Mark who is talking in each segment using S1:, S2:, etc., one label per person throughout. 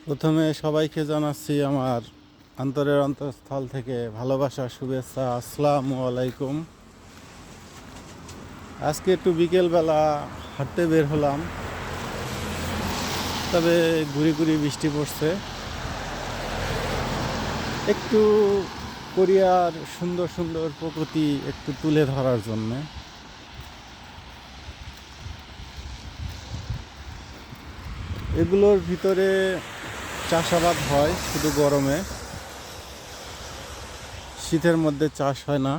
S1: প্রথমে সবাইকে জানাচ্ছি আমার অন্তরের অন্তঃস্থল থেকে ভালোবাসা শুভেচ্ছা। আসসালামু আলাইকুম। আজকে একটু বিকেলবেলা হাঁটতে বের হলাম, তবে গুড়ি গুড়ি বৃষ্টি পড়ছে। একটু কোরিয়ার সুন্দর সুন্দর প্রকৃতি একটু তুলে ধরার জন্যে। এগুলোর ভিতরে চাষাবাদ হয় শুধু গরমে, শীতের মধ্যে চাষ হয় না।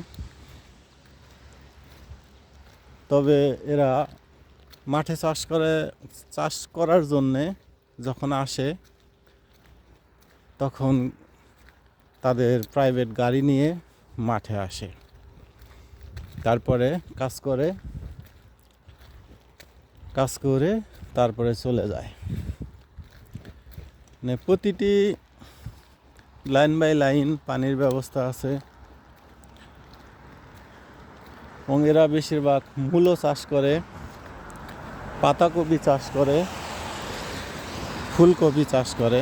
S1: তবে এরা মাঠে চাষ করার জন্যে যখন আসে তখন তাদের প্রাইভেট গাড়ি নিয়ে মাঠে আসে, তারপরে কাজ করে তারপরে চলে যায়। মানে প্রতিটি লাইন বাই লাইন পানির ব্যবস্থা আছে। এবং এরা বেশিরভাগ মূলো চাষ করে, পাতাকপি চাষ করে, ফুলকপি চাষ করে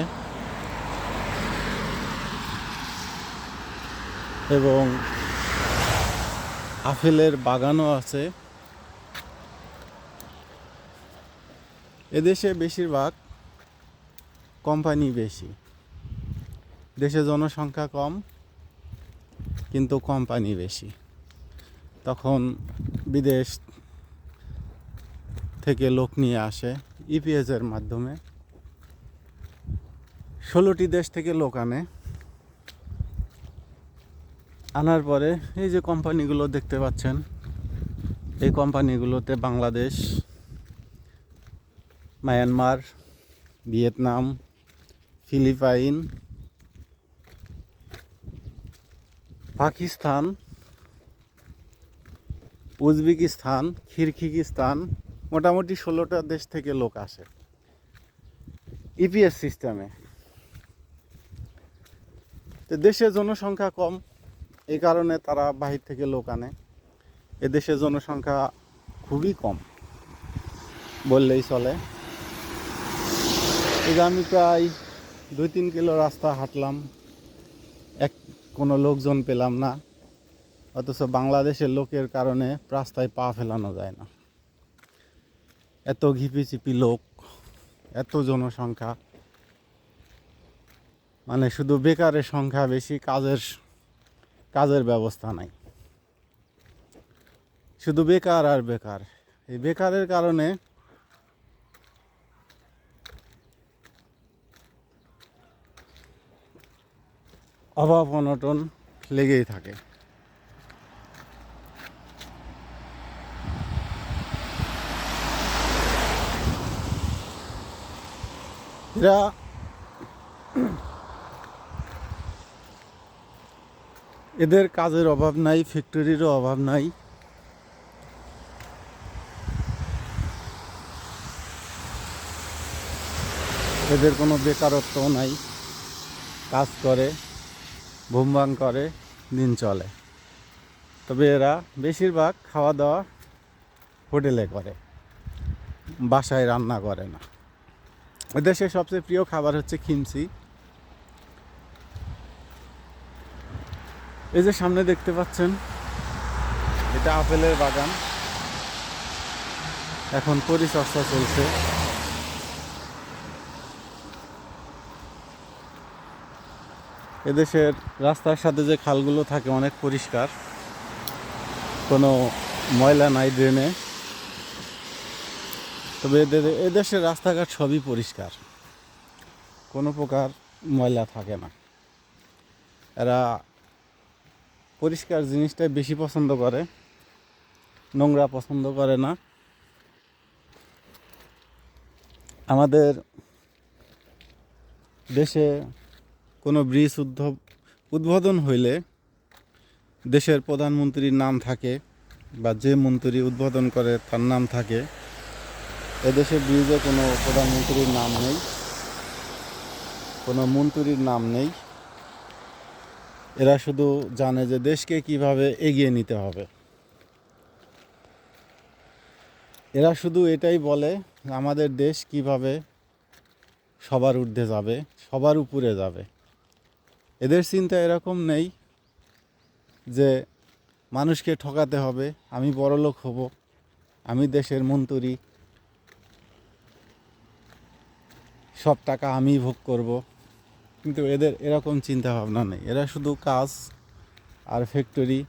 S1: এবং আপেলের বাগানও আছে। এদেশে বেশিরভাগ কোম্পানি বেশি। দেশে জনসংখ্যা কম কিন্তু কোম্পানি বেশি। তখন বিদেশ থেকে লোক নিয়ে আসে ইপিএসের মাধ্যমে। 16টি দেশ থেকে লোক আনার পরে এই যে কোম্পানিগুলো দেখতে পাচ্ছেন, এই কোম্পানিগুলোতে Bangladesh, Myanmar, Vietnam, Philippines, Pakistan, Uzbekistan, Kyrgyzstan, মোটামুটি 16টা দেশ থেকে লোক আসে ইপিএস সিস্টেমে। তো দেশে জনসংখ্যা কম, এই কারণে তারা বাহির থেকে লোক আনে। এদেশে জনসংখ্যা খুবই কম বললেই চলে। এই যে আমি প্রায় 2-3 কিলো রাস্তা হাঁটলাম, কোনো লোকজন পেলাম না। অথচ বাংলাদেশের লোকের কারণে রাস্তায় পা ফেলানো যায় না। এত ঘিপিচিপি লোক, এত জনসংখ্যা, মানে শুধু বেকারের সংখ্যা বেশি, কাজের ব্যবস্থা নাই। শুধু বেকার আর বেকার। এই বেকারের কারণে অভাব অনটন লেগেই থাকে। এদের কাজের অভাব নাই, ফ্যাক্টরিরও অভাব নাই। এদের কোনো বেকারত্বও নাই। কাজ করে, বুমবাং করে, দিন চলে। তবে এরা বেশিরভাগ খাওয়া দাওয়া হোটেলে করে, বাসায় রান্না করে না। এদেশের সবচেয়ে প্রিয় খাবার হচ্ছে খিমচি। এই যে সামনে দেখতে পাচ্ছেন, এটা আপেলের বাগান, এখন পরিচর্যা চলছে। এদেশের রাস্তার সাথে যে খালগুলো থাকে অনেক পরিষ্কার, কোনো ময়লা নাই ড্রেনে। তবে এদেশের রাস্তাঘাট সবই পরিষ্কার, কোনো প্রকার ময়লা থাকে না। এরা পরিষ্কার জিনিসটাই বেশি পছন্দ করে, নোংরা পছন্দ করে না। আমাদের দেশে কোনো ব্রিজ উদ্বোধন হইলে দেশের প্রধানমন্ত্রীর নাম থাকে, বা যে মন্ত্রী উদ্বোধন করে তার নাম থাকে। এদেশে ব্রিজে কোনো প্রধানমন্ত্রীর নাম নেই, কোনো মন্ত্রীর নাম নেই। এরা শুধু জানে যে দেশকে কিভাবে এগিয়ে নিতে হবে। এরা শুধু এটাই বলে আমাদের দেশ কিভাবে সবার ঊর্ধ্বে যাবে, সবার উপরে যাবে। এদের চিন্তা এরকম নেই যে মানুষকে ঠকাতে হবে, আমি বড়লোক হব, আমি দেশের মন্ত্রী, সব টাকা আমি ভোগ করব। কিন্তু এদের এরকম চিন্তা ভাবনা নেই। এরা শুধু কাজ আর ফ্যাক্টরি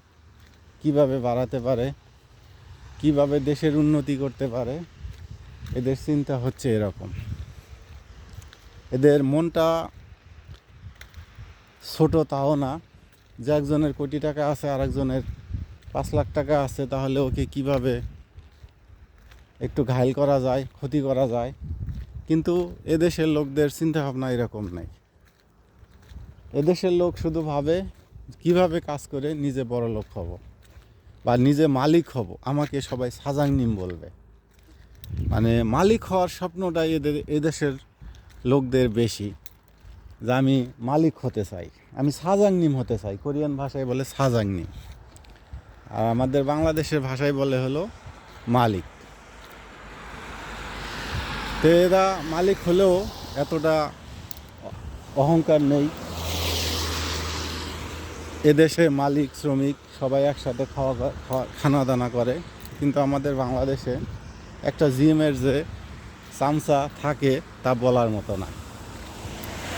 S1: কিভাবে বাড়াতে পারে, কিভাবে দেশের উন্নতি করতে পারে, এদের চিন্তা হচ্ছে এরকম। এদের মনটা ছোট তাও না, যে একজনের কোটি টাকা আছে আর একজনের 5 লাখ টাকা আছে, তাহলে ওকে কিভাবে একটু ঘায়েল করা যায়, ক্ষতি করা যায়। কিন্তু এদেশের লোকদের চিন্তা ভাবনা এরকম নেই। এদেশের লোক শুধু ভাবে কিভাবে কাজ করে নিজে বড় লোক হব বা নিজে মালিক হব, আমাকে সবাই সাজাংনিম বলবে। মানে মালিক হওয়ার স্বপ্নটাই এদেশের লোকদের বেশি, যে আমি মালিক হতে চাই, আমি সাজাংনিম হতে চাই। কোরিয়ান ভাষায় বলে সাজাংনিম, আর আমাদের বাংলাদেশের ভাষায় বলে হলো মালিক। তো এরা মালিক হলেও এতটা অহংকার নেই। এদেশে মালিক শ্রমিক সবাই একসাথে খাওয়া দানা করে। কিন্তু আমাদের বাংলাদেশে একটা জিএমের যে চামচা থাকে তা বলার মতো না।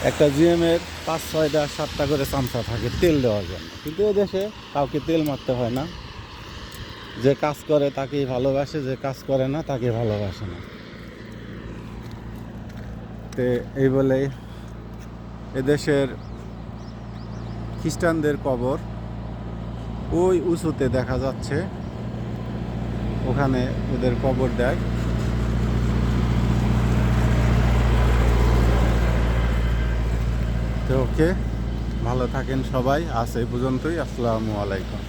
S1: একটা জিএমের 5, 6টা, 7টা করে চামচা থাকে তেল দেওয়ার জন্য, কিন্তু এদেশে কাউকে তেল মারতে হয় না। যে কাজ করে তাকেই ভালোবাসে, যে কাজ করে না তাকে ভালোবাসে না। তো এই বলে এদেশের খ্রিস্টানদের কবর ওই উঁচুতে দেখা যাচ্ছে, ওখানে ওদের কবর দেয়। তো ওকে, ভালো থাকেন সবাই। আজ এই পর্যন্তই। আসসালামু আলাইকুম।